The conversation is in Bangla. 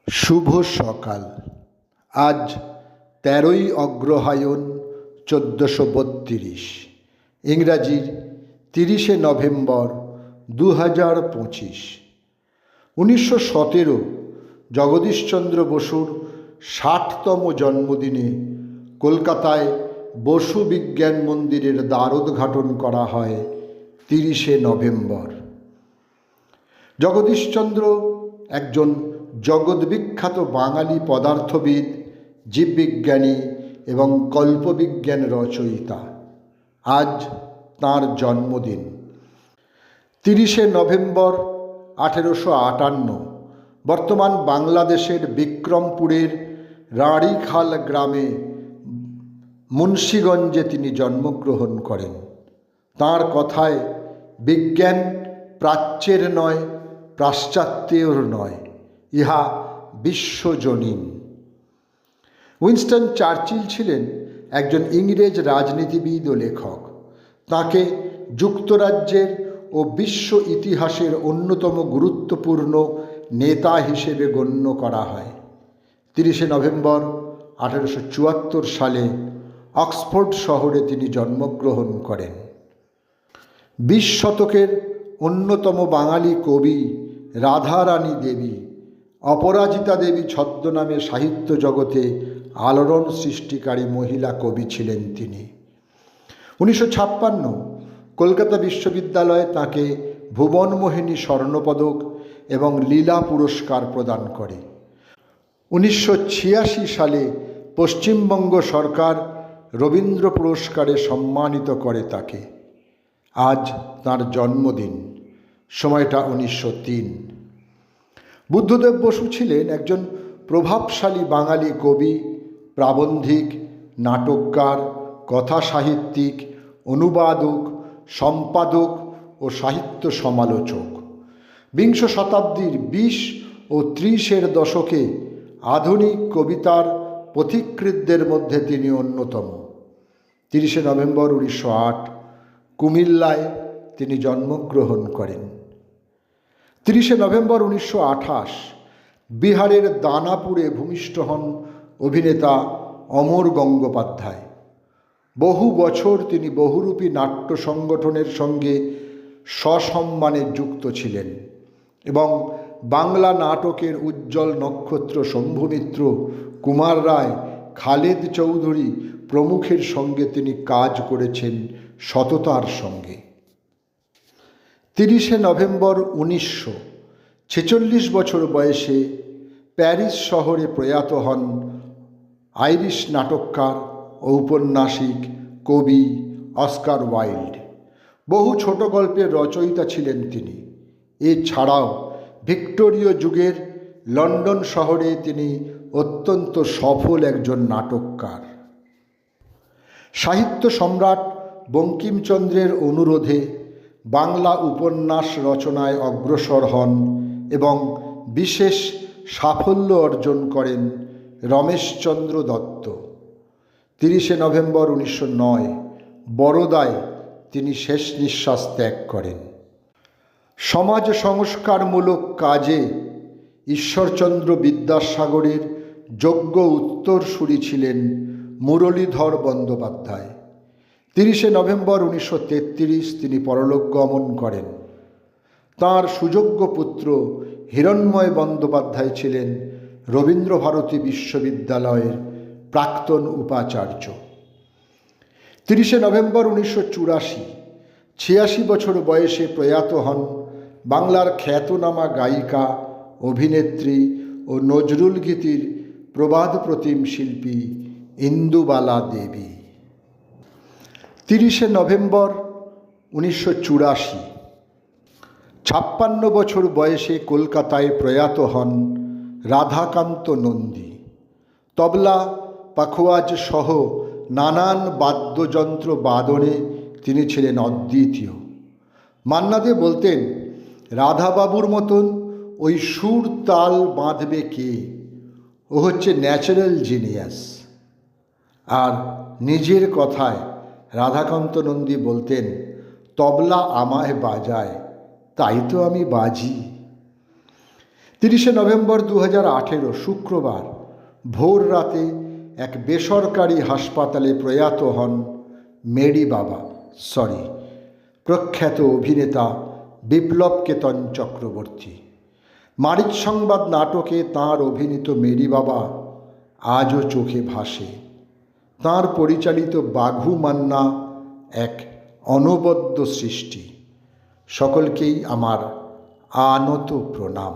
শুভ সকাল। আজ ১৩ই অগ্রহায়ণ ১৪৩২, ইংরাজির ৩০শে নভেম্বর ২০২৫। ১৯১৭ জগদীশচন্দ্র বসুর ৬০তম জন্মদিনে কলকাতায় বসু বিজ্ঞান মন্দিরের দ্বারোদ্ঘাটন করা হয় ৩০শে নভেম্বর। জগদীশচন্দ্র একজন জগদ্বিখ্যাত বাঙালি পদার্থবিদ, জীববিজ্ঞানী এবং কল্পবিজ্ঞান রচয়িতা। আজ তাঁর জন্মদিন। ৩০শে নভেম্বর ১৮৫৮ বর্তমান বাংলাদেশের বিক্রমপুরের রাঁড়িখাল গ্রামে মুন্সীগঞ্জে তিনি জন্মগ্রহণ করেন। তাঁর কথায়, বিজ্ঞান প্রাচ্যের নয়, পাশ্চাত্যের নয়, ইহা বিশ্বজনীন। উইনস্টন চার্চিল ছিলেন একজন ইংরেজ রাজনীতিবিদ ও লেখক। তাঁকে যুক্তরাজ্যের ও বিশ্ব ইতিহাসের অন্যতম গুরুত্বপূর্ণ নেতা হিসেবে গণ্য করা হয়। ৩০শে নভেম্বর ১৮৭৪ সালে অক্সফোর্ড শহরে তিনি জন্মগ্রহণ করেন। ২০ শতকের অন্যতম বাঙালি কবি রাধারানী দেবী, অপরাজিতা দেবী ছদ্মনামে সাহিত্য জগতে আলোড়ন সৃষ্টিকারী মহিলা কবি ছিলেন তিনি। ১৯৫৬ কলকাতা বিশ্ববিদ্যালয় তাঁকে ভুবনমোহিনী স্বর্ণপদক এবং লীলা পুরস্কার প্রদান করে। ১৯৮৬ সালে পশ্চিমবঙ্গ সরকার রবীন্দ্র পুরস্কারে সম্মানিত করে তাকে। আজ তাঁর জন্মদিন। সময়টা ১৯০৩। বুদ্ধদেব বসু ছিলেন একজন প্রভাবশালী বাঙালি কবি, প্রাবন্ধিক, নাটককার, কথা সাহিত্যিক, অনুবাদক, সম্পাদক ও সাহিত্য সমালোচক। বিংশ শতাব্দীর ২০ ও ৩০-এর দশকে আধুনিক কবিতার পথিকৃতদের মধ্যে তিনি অন্যতম। ৩০শে নভেম্বর ১৯০৮ কুমিল্লায় তিনি জন্মগ্রহণ করেন। ৩০শে নভেম্বর ১৯২৮ বিহারের দানাপুরে ভূমিষ্ঠ হন অভিনেতা অমর গঙ্গোপাধ্যায়। বহু বছর তিনি বহুরূপী নাট্য সংগঠনের সঙ্গে সসম্মানে যুক্ত ছিলেন এবং বাংলা নাটকের উজ্জ্বল নক্ষত্র শম্ভু মিত্র, কুমার রায়, খালেদ চৌধুরী প্রমুখের সঙ্গে তিনি কাজ করেছেন সততার সঙ্গে। ৩০শে নভেম্বর ১৯৪৬ বছর বয়সে প্যারিস শহরে প্রয়াত হন আইরিশ নাটককার, ঔপন্যাসিক, কবি অস্কার ওয়াইল্ড। বহু ছোট গল্পের রচয়িতা ছিলেন তিনি। এছাড়াও ভিক্টোরীয় যুগের লন্ডন শহরে তিনি অত্যন্ত সফল একজন নাটককার। সাহিত্য সম্রাট বঙ্কিমচন্দ্রের অনুরোধে বাংলা উপন্যাস রচনায় অগ্রসর হন এবং বিশেষ সাফল্য অর্জন করেন রমেশচন্দ্র দত্ত। ৩০শে নভেম্বর ১৯০৯ বরোদায় তিনি শেষ নিঃশ্বাস ত্যাগ করেন। সমাজ সংস্কারমূলক কাজে ঈশ্বরচন্দ্র বিদ্যাসাগরের যোগ্য উত্তরসূরি ছিলেন মুরলীধর বন্দ্যোপাধ্যায়। ৩০শে নভেম্বর ১৯৩৩ তিনি পরলোক গমন করেন। তাঁর সুযোগ্য পুত্র হিরণ্ময় বন্দ্যোপাধ্যায় ছিলেন রবীন্দ্রভারতী বিশ্ববিদ্যালয়ের প্রাক্তন উপাচার্য। ৩০শে নভেম্বর ১৯৮৪ ৮৬ বছর বয়সে প্রয়াত হন বাংলার খ্যাতনামা গায়িকা, অভিনেত্রী ও নজরুল গীতির প্রবাদ প্রতিম শিল্পী ইন্দুবালা দেবী। ৩০শে নভেম্বর ১৯৮৪ ৫৬ বছর বয়সে কলকাতায় প্রয়াত হন রাধাকান্ত নন্দী। তবলা, পাখোয়াজ সহ নানান বাদ্যযন্ত্র বাদনে তিনি ছিলেন অদ্বিতীয়। মান্না দে বলতেন, রাধাবাবুর মতন ওই সুর তাল বাঁধবে কে, ও হচ্ছে ন্যাচারাল জিনিয়াস। আর নিজের কথায় রাধাকান্ত নন্দী বলতেন, তবলা আমায় বাজায়, তাই তো আমি বাজি। 30শে নভেম্বর 2018 শুক্রবার ভোর রাতে এক বেসরকারি হাসপাতালে প্রয়াত হন প্রখ্যাত অভিনেতা বিপ্লব কেতন চক্রবর্তী। মারিচ সংবাদ নাটকে তাঁর অভিনীত মেরি বাবা আজও চোখে ভাসে। তাঁর পরিচালিত বাঘু মান্না এক অনবদ্য সৃষ্টি। সকলকেই আমার আনত প্রণাম।